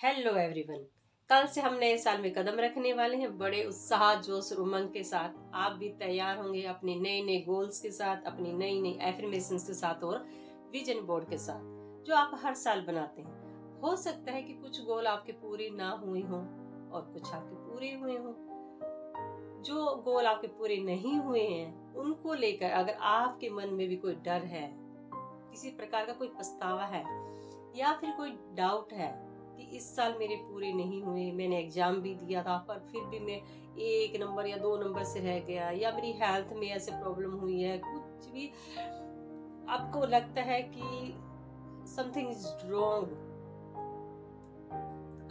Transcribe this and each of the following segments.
Hello everyone. कल से हम नए साल में कदम रखने वाले हैं बड़े उत्साह जोश और उमंग के साथ। आप भी तैयार होंगे अपने नए नए गोल्स के साथ, अपनी नई नई एफर्मेशंस के साथ और विजन बोर्ड के साथ जो आप हर साल बनाते हैं। हो सकता है कि कुछ गोल आपके पूरे ना हुए हों और कुछ आपके पूरे हुए हों। जो गोल आपके पूरे नहीं हुए हैं उनको लेकर अगर आपके मन में भी कोई डर है, किसी प्रकार का कोई पछतावा है या फिर कोई डाउट है कि इस साल मेरे पूरे नहीं हुए, मैंने एग्जाम भी दिया था पर फिर भी मैं 1 नंबर या 2 नंबर से रह गया, या मेरी हेल्थ में ऐसे प्रॉब्लम हुई है, कुछ भी आपको लगता है कि समथिंग इज रॉन्ग,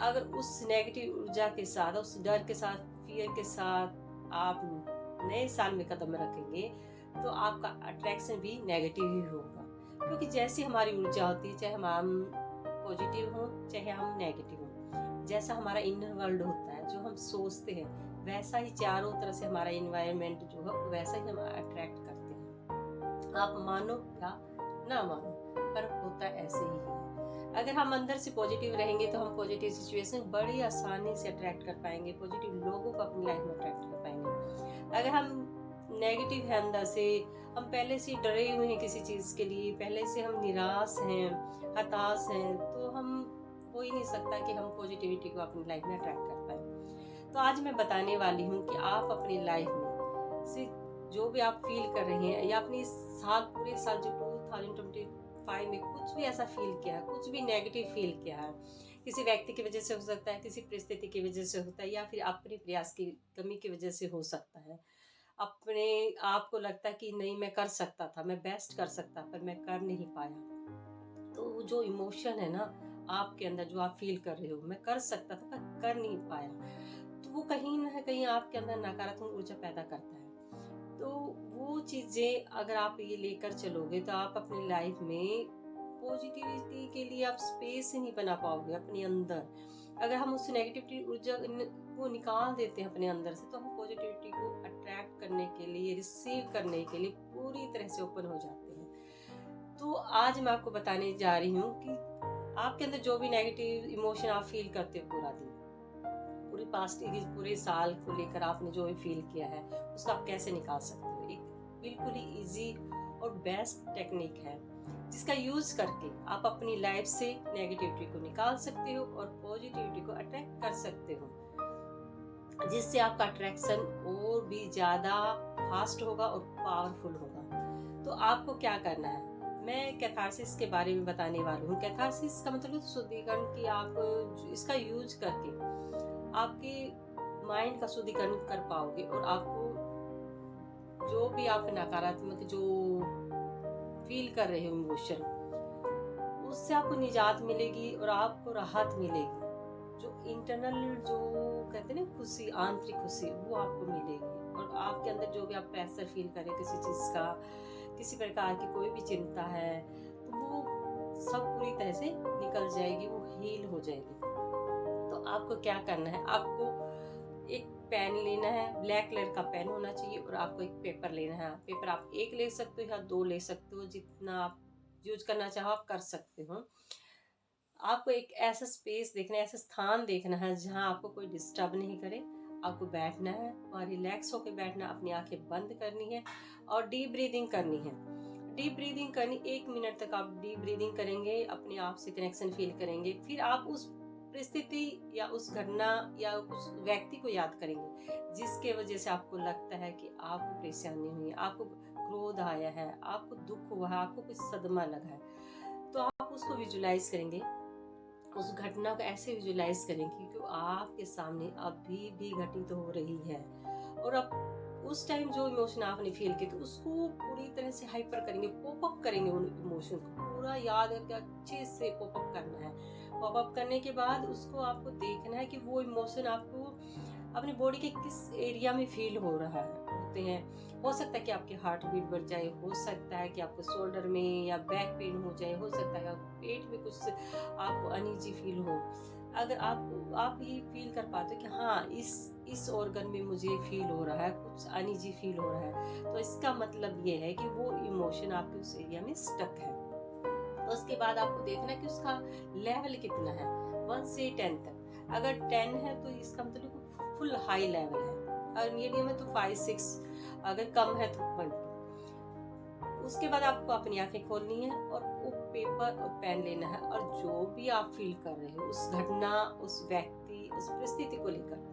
अगर उस नेगेटिव ऊर्जा के साथ, उस डर के साथ, फियर के साथ आप नए साल में कदम रखेंगे तो आपका अट्रैक्शन भी नेगेटिव ही होगा। क्योंकि जैसी हमारी ऊर्जा होती है, चाहे हम पॉजिटिव हो चाहे हम नेगेटिव हो, जैसा हमारा इनर वर्ल्ड होता है, जो हम सोचते हैं वैसा ही चारों तरह से हमारा एनवायरनमेंट जो है वैसा ही हम अट्रैक्ट करते हैं। आप मानो या ना मानो पर होता ऐसे ही है। अगर हम अंदर से पॉजिटिव रहेंगे तो हम पॉजिटिव सिचुएशन बड़ी आसानी से अट्रैक्ट कर पाएंगे, पॉजिटिव लोगों को अपनी लाइफ में अट्रैक्ट कर पाएंगे। अगर हम नेगेटिव है अंदर से, हम पहले से डरे हुए हैं किसी चीज के लिए, पहले से हम निराश हैं, हताश हैं, तो हम हो ही नहीं सकता कि हम पॉजिटिविटी को अपनी लाइफ में अट्रैक्ट कर पाए। तो आज मैं बताने वाली हूँ कि आप अपनी लाइफ में से जो भी आप फील कर रहे हैं या अपनी साल पूरे साल जो 2025 में कुछ भी ऐसा फील किया है, कुछ भी नेगेटिव फील किया है, किसी व्यक्ति की वजह से हो सकता है, किसी परिस्थिति की वजह से होता है, या फिर अपने प्रयास की कमी की वजह से हो सकता है। अपने आप को लगता है कि नहीं मैं कर सकता था, मैं बेस्ट कर सकता पर मैं कर नहीं पाया। तो वो जो इमोशन है ना आपके अंदर, जो आप फील कर रहे हो मैं कर सकता था पर कर नहीं पाया, तो वो कहीं ना कहीं आपके अंदर नकारात्मक ऊर्जा पैदा करता है। तो वो चीजें अगर आप ये लेकर चलोगे तो आप अपनी लाइफ में पॉजिटिविटी के लिए आप स्पेस ही नहीं बना पाओगे अपने अंदर। अगर हम उस नेगेटिविटी ऊर्जा को निकाल देते हैं अपने अंदर से तो हम पॉजिटिविटी को अट्रैक्ट करने के लिए, रिसीव करने के लिए पूरी तरह से ओपन हो जाते हैं। तो आज मैं आपको बताने जा रही हूँ कि आपके अंदर जो भी नेगेटिव इमोशन आप फील करते हो पूरा दिन, पूरी पास्ट पूरे साल को लेकर आपने जो भी फील किया है उसको आप कैसे निकाल सकते हो। एक बिल्कुल ही इजी और बेस्ट टेक्निक है जिसका यूज करके आप अपनी लाइफ से नेगेटिविटी को निकाल सकते हो और पॉजिटिविटी को अट्रैक्ट कर सकते हो, जिससे आपका अट्रैक्शन और भी ज्यादा फास्ट होगा और पावरफुल होगा। तो आपको क्या करना है, मैं कैथारसिस के बारे में बताने वाली हूँ। कैथारसिस का मतलब शुद्धिकरण की आप इसका यूज करके आपके माइंड का शुद्धिकरण कर पाओगे और आपको जो भी आप नकारात्मक जो फील कर रहे हो इमोशन, उससे आपको निजात मिलेगी और आपको राहत मिलेगी। जो इंटरनल जो कहते हैं ना खुशी, आंतरिक खुशी, वो आपको मिलेगी। और आपके अंदर जो भी आप प्रेशर फील करें किसी चीज का, किसी प्रकार की कोई भी चिंता है, तो वो सब पूरी तरह से निकल जाएगी, वो हील हो जाएगी। तो आपको क्या करना है, आपको एक पेन लेना है, ब्लैक कलर का पेन होना चाहिए, और आपको एक पेपर लेना है। पेपर आप एक ले सकते हो या 2 ले सकते हो, जितना आप यूज करना चाहो आप कर सकते हो। आपको एक ऐसा स्पेस देखना है, ऐसा स्थान देखना है जहाँ आपको कोई डिस्टर्ब नहीं करे। आपको बैठना है और रिलैक्स होकर बैठना, अपनी आंखें बंद करनी है और डीप ब्रीदिंग करनी है। डीप ब्रीदिंग करनी, 1 मिनट तक आप डीप ब्रीदिंग करेंगे, अपने आप से कनेक्शन फील करेंगे। फिर आप उस परिस्थिति या उस घटना या उस व्यक्ति को याद करेंगे जिसके वजह से आपको लगता है कि आपको परेशानी हुई है, आपको क्रोध आया है, आपको दुख हुआ है, आपको कुछ सदमा लगा है। तो आप उसको विजुलाइज करेंगे, उस घटना को ऐसे विजुलाइज करेंगे कि आपके सामने अभी भी घटित हो रही है। और अब उस टाइम जो इमोशन आपने फील किया तो उसको पूरी तरह से हाइपर करेंगे, पॉप अप करेंगे, उन इमोशन को पूरा याद करके अच्छे से पॉप अप करना है। पॉप अप करने के बाद उसको आपको देखना है कि वो इमोशन आपको अपनी बॉडी के किस एरिया में फील हो रहा है, होते हैं। हो सकता है कि आपकी हार्ट बीट बढ़ जाए, हो सकता है कि आपको शोल्डर में या बैक पेन हो जाए, हो सकता है पेट में कुछ आपको अनईजी फील हो। अगर आप ये फील कर पाते हो कि हाँ इस ऑर्गन में मुझे फील हो रहा है, कुछ अनईजी फील हो रहा है, तो इसका मतलब ये है कि वो इमोशन आपके उस एरिया में स्टक है। तो उसके बाद आपको देखना है कि उसका लेवल कितना है। 1 से 10 तक। अगर 10 है तो इसका मतलब फुल हाई लेवल है, और मीडियम है तो 5-6, अगर कम है तो 1। उसके बाद आपको अपनी आंखें खोलनी है और वो पेपर और पेन लेना है, और जो भी आप फील कर रहे हो उस घटना, उस व्यक्ति, उस परिस्थिति को लेकर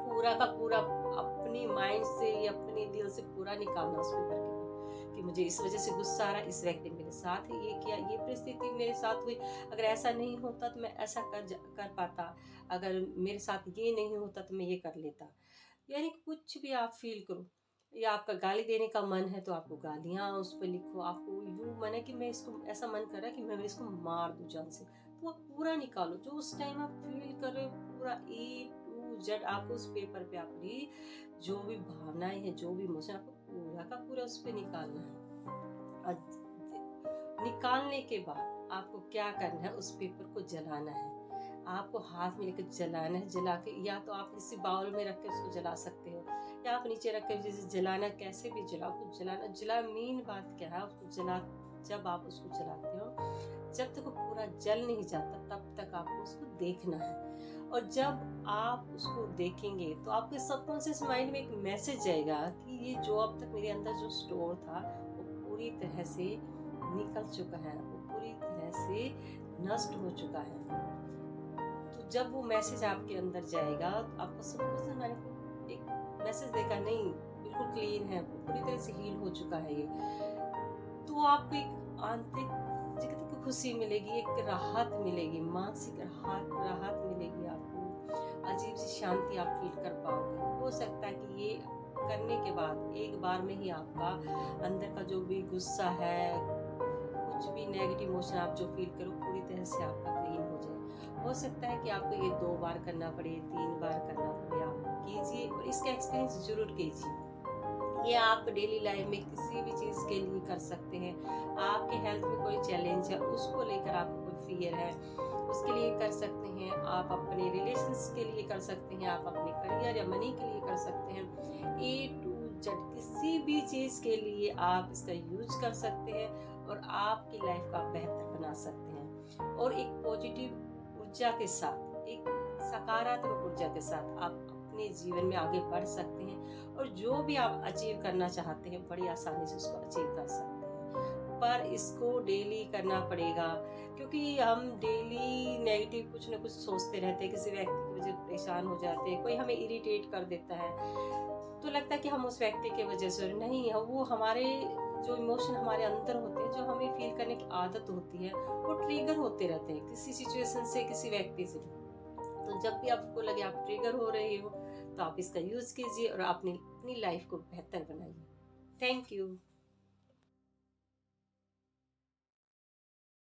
पूरा का पूरा अपनी माइंड से या अपने दिल से पूरा निकालना उस पेपर के ऊपर, कि मुझे इस वजह से गुस्सा आ रहा है, इस व्यक्ति ने मेरे साथ ये किया, ये परिस्थिति मेरे साथ हुई, अगर ऐसा नहीं होता तो मैं ऐसा कर पाता, अगर मेरे साथ ये नहीं होता तो मैं ये कर लेता। यानी कुछ भी आप फील करो, या आपका गाली देने का मन है तो आपको गालियाँ उस पर लिखो, आपको यूँ मन है कि मैं इसको, ऐसा मन कर रहा है कि मैं इसको मार दूँ जान से, तो आप पूरा निकालो जो उस टाइम आप फील कर रहे हो, पूरा A to Z आपको उस पेपर पे अपनी जो भी भावनाएं हैं, जो भी इमोशन, आपको पूरा का पूरा उस पे निकालना है। और निकालने के बाद आपको क्या करना है, उस पेपर को जलाना है, आपको हाथ में लेकर जलाना है। जला के, या तो आप किसी बाउल में रख के उसको जला सकते हो, या आप नीचे रख के जैसे जलाना, कैसे भी जलाओ, कुछ जलाना। जला मेन बात क्या है, उसको जला, जब आप उसको जलाते हो, जब तक वो पूरा जल नहीं जाता तब तक आपको उसको देखना है। और जब आप उसको देखेंगे तो आपके सबकॉन्शियस माइंड में एक मैसेज जाएगा कि ये जो अब तक मेरे अंदर जो स्टोर था वो पूरी तरह से निकल चुका है, वो पूरी तरह से नष्ट हो चुका है। तो जब वो मैसेज आपके अंदर जाएगा तो आपको सबकॉन्शियस माइंड को एक मैसेज देगा, नहीं बिल्कुल क्लीन है, पूरी तरह से हील हो चुका है ये। तो आपको एक आंतरिक खुशी मिलेगी, एक राहत मिलेगी, मानसिक राहत मिलेगी, आपको अजीब सी शांति आप फील कर पाओगे। हो सकता है कि ये करने के बाद एक बार में ही आपका अंदर का जो भी गुस्सा है, कुछ भी नेगेटिव इमोशन आप जो फील करो, पूरी तरह से आपका क्लीन हो जाए। हो सकता है कि आपको ये 2 बार करना पड़े, 3 बार करना पड़े, आप कीजिए और इसका एक्सपीरियंस जरूर कीजिए। ये आप डेली लाइफ में किसी भी चीज़ के लिए कर सकते हैं। आपके हेल्थ में कोई चैलेंज है, उसको लेकर आपको कोई फियर है, उसके लिए कर सकते हैं। आप अपने रिलेशंस के लिए कर सकते हैं, आप अपने करियर या मनी के लिए कर सकते हैं। A to Z किसी भी चीज़ के लिए आप इसका यूज कर सकते हैं और आपकी लाइफ को आप बेहतर बना सकते हैं। और एक पॉजिटिव ऊर्जा के साथ, एक सकारात्मक ऊर्जा के साथ आप अपने जीवन में आगे बढ़ सकते हैं, और जो भी आप अचीव करना चाहते हैं बड़ी आसानी से उसको अचीव कर सकते हैं। पर इसको डेली करना पड़ेगा, क्योंकि हम डेली नेगेटिव कुछ ना कुछ सोचते रहते हैं, किसी व्यक्ति की वजह से परेशान हो जाते हैं, कोई हमें इरिटेट कर देता है तो लगता है कि हम उस व्यक्ति की वजह से, नहीं है वो हमारे जो इमोशन हमारे अंदर होते हैं, जो हमें फील करने की आदत होती है, वो ट्रिगर होते रहते हैं किसी सिचुएशन से, किसी व्यक्ति से। तो जब भी आपको लगे आप ट्रिगर हो रहे हो तो आप इसका यूज कीजिए और अपनी लाइफ को बेहतर बनाइए। Thank you.